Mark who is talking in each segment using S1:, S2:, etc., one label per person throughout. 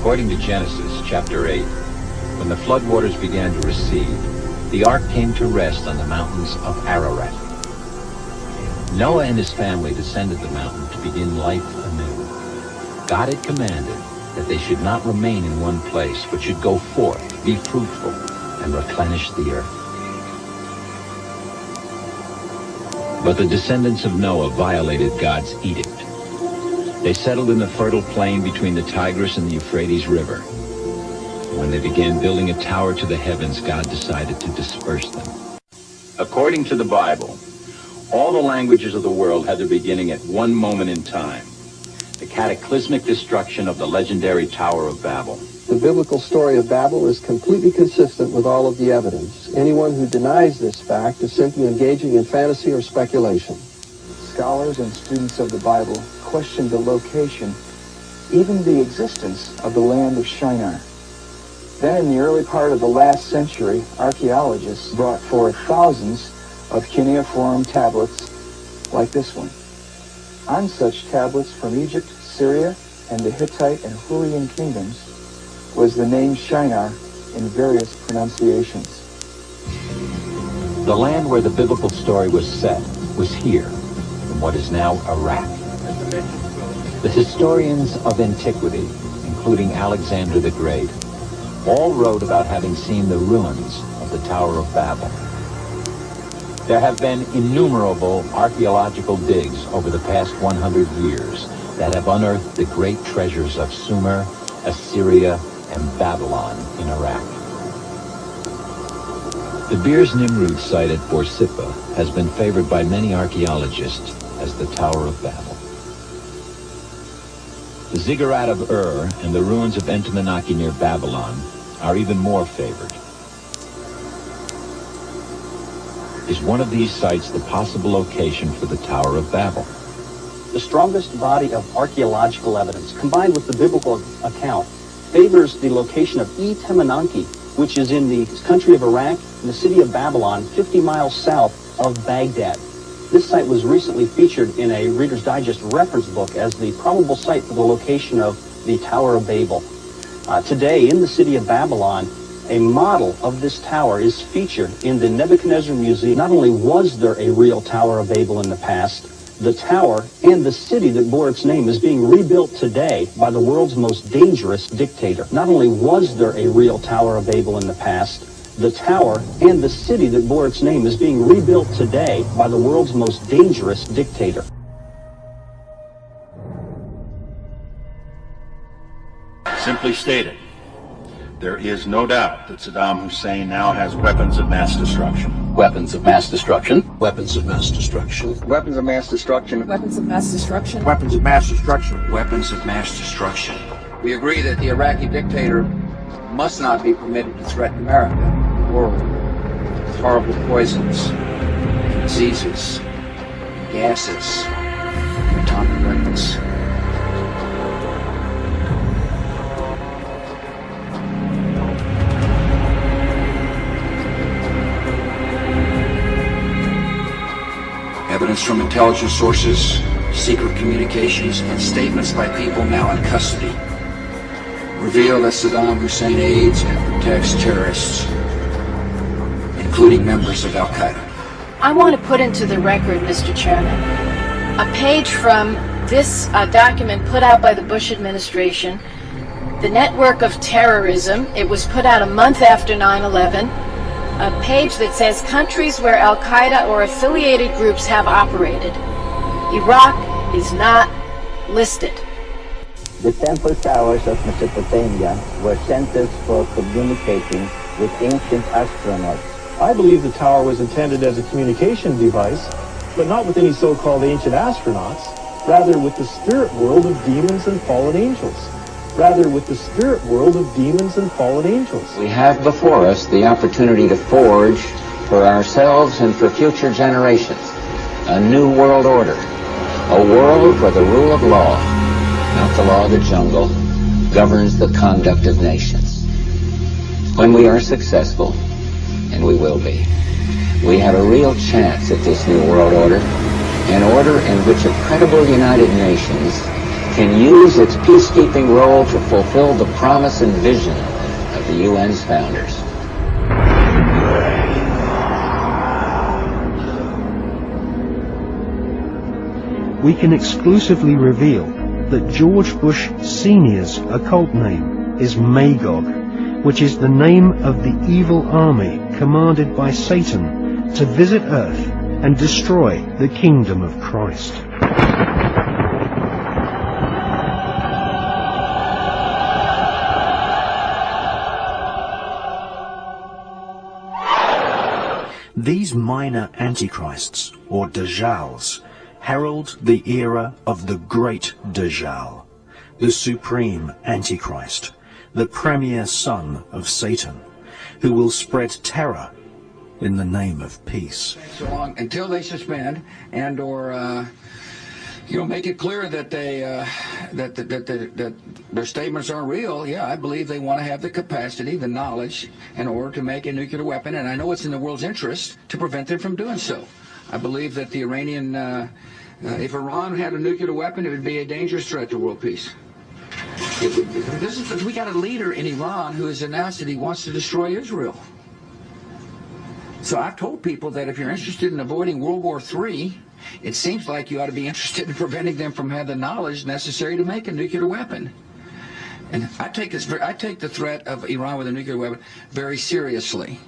S1: According to Genesis chapter 8, when the floodwaters began to recede, the ark came to rest on the mountains of Ararat. Noah and his family descended the mountain to begin life anew. God had commanded that they should not remain in one place, but should go forth, be fruitful, and replenish the earth. But the descendants of Noah violated God's edict. They settled in the fertile plain between the Tigris and the Euphrates River. When they began building a tower to the heavens, God decided to disperse them. According to the Bible, all the languages of the world had their beginning at one moment in time, the cataclysmic destruction of the legendary Tower of Babel.
S2: The biblical story of Babel is completely consistent with all of the evidence. Anyone who denies this fact is simply engaging in fantasy or speculation.
S3: Scholars and students of the Bible questioned the location, even the existence of the land of Shinar. Then in the early part of the last century, archaeologists brought forth thousands of cuneiform tablets like this one. On such tablets from Egypt, Syria, and the Hittite and Hurrian kingdoms was the name Shinar in various pronunciations.
S1: The land where the biblical story was set was here, in what is now Iraq. The historians of antiquity, including Alexander the Great, all wrote about having seen the ruins of the Tower of Babel. There have been innumerable archaeological digs over the past 100 years that have unearthed the great treasures of Sumer, Assyria, and Babylon in Iraq. The Beers Nimrud site at Borsippa has been favored by many archaeologists as the Tower of Babel. The ziggurat of Ur and the ruins of Entemenaki near Babylon are even more favored. Is one of these sites the possible location for the Tower of Babel?
S4: The strongest body of archaeological evidence, combined with the biblical account, favors the location of Temenanki, which is in the country of Iraq, in the city of Babylon, 50 miles south of Baghdad. This site was recently featured in a Reader's Digest reference book as the probable site for the location of the Tower of Babel. Today, in the city of Babylon, a model of this tower is featured in the Nebuchadnezzar Museum. Not only was there a real Tower of Babel in the past, the tower and the city that bore its name is being rebuilt today by the world's most dangerous dictator. Not only was there a real Tower of Babel in the past, the tower and the city that bore its name is being rebuilt today by the world's most dangerous dictator.
S5: Simply stated, there is no doubt that Saddam Hussein now has weapons of mass destruction.
S1: Weapons of mass destruction.
S6: Weapons of mass destruction.
S3: Weapons of mass destruction.
S7: Weapons of mass destruction.
S6: Weapons of mass destruction.
S8: Weapons of mass destruction.
S9: We agree that the Iraqi dictator must not be permitted to threaten America and the world with horrible poisons, diseases, gases, and atomic weapons. Evidence from intelligence sources, secret communications, and statements by people now in custody reveal that Saddam Hussein aids and protects terrorists, including members of Al-Qaeda.
S7: I want to put into the record, Mr. Chairman, a page from this document put out by the Bush administration, the Network of Terrorism. It was put out a month after 9/11. A page that says countries where Al-Qaeda or affiliated groups have operated. Iraq is not listed.
S10: The temple towers of Mesopotamia were centers for communicating with ancient astronauts.
S11: I believe the tower was intended as a communication device, but not with any so-called ancient astronauts, rather with the spirit world of demons and fallen angels. Rather with the spirit world of demons and fallen angels.
S8: We have before us the opportunity to forge for ourselves and for future generations a new world order, a world where the rule of law, not the law of the jungle, governs the conduct of nations. When we are successful, and we will be, we have a real chance at this new world order, an order in which a credible United Nations can use its peacekeeping role to fulfill the promise and vision of the UN's founders.
S12: We can exclusively reveal that George Bush Sr.'s occult name is Magog, which is the name of the evil army commanded by Satan to visit Earth and destroy the kingdom of Christ. These minor antichrists, or Dajjals, herald the era of the great Dajjal, the supreme Antichrist, the premier son of Satan, who will spread terror in the name of peace.
S9: So long until they suspend and or make it clear that they that their statements aren't real. Yeah, I believe they want to have the capacity, the knowledge, in order to make a nuclear weapon, and I know it's in the world's interest to prevent them from doing so. I believe that the Iranian, if Iran had a nuclear weapon, it would be a dangerous threat to world peace. We got a leader in Iran who has announced that he wants to destroy Israel. So I've told people that if you're interested in avoiding World War III, it seems like you ought to be interested in preventing them from having the knowledge necessary to make a nuclear weapon. And I take the threat of Iran with a nuclear weapon very seriously.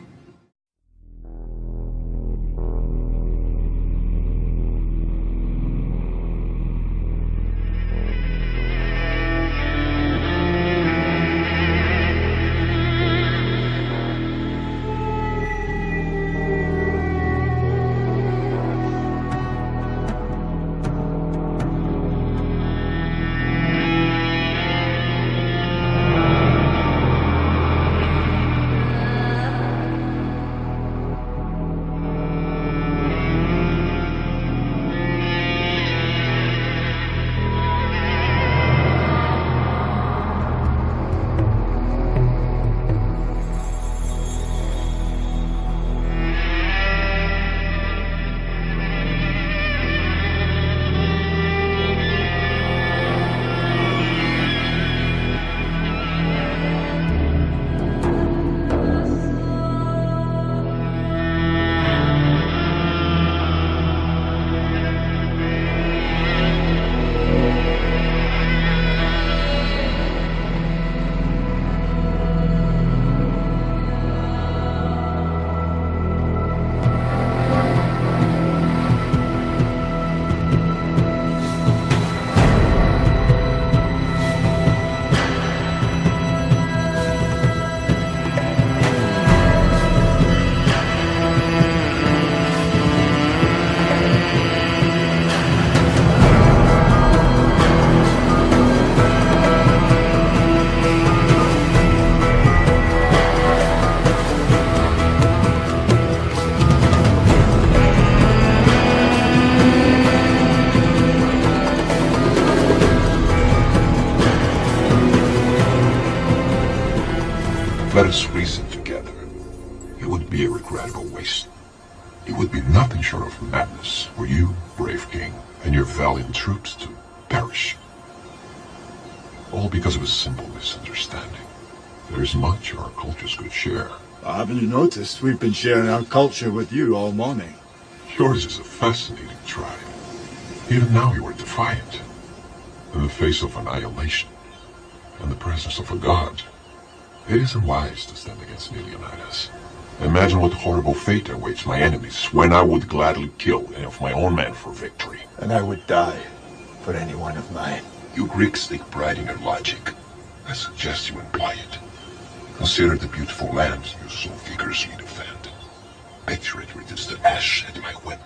S13: Let us reason together. It would be a regrettable waste. It would be nothing short of madness for you, brave king, and your valiant troops to perish. All because of a simple misunderstanding. There is much our cultures could share.
S14: Haven't you noticed? We've been sharing our culture with you all morning.
S13: Yours is a fascinating tribe. Even now you are defiant. In the face of annihilation, and the presence of a god. It isn't wise to stand against me, Leonidas. Imagine what horrible fate awaits my enemies when I would gladly kill any of my own men for victory.
S14: And I would die for any one of mine.
S13: You Greeks take pride in your logic. I suggest you employ it. Consider the beautiful land you so vigorously defend. Picture it reduced to ash at my whim.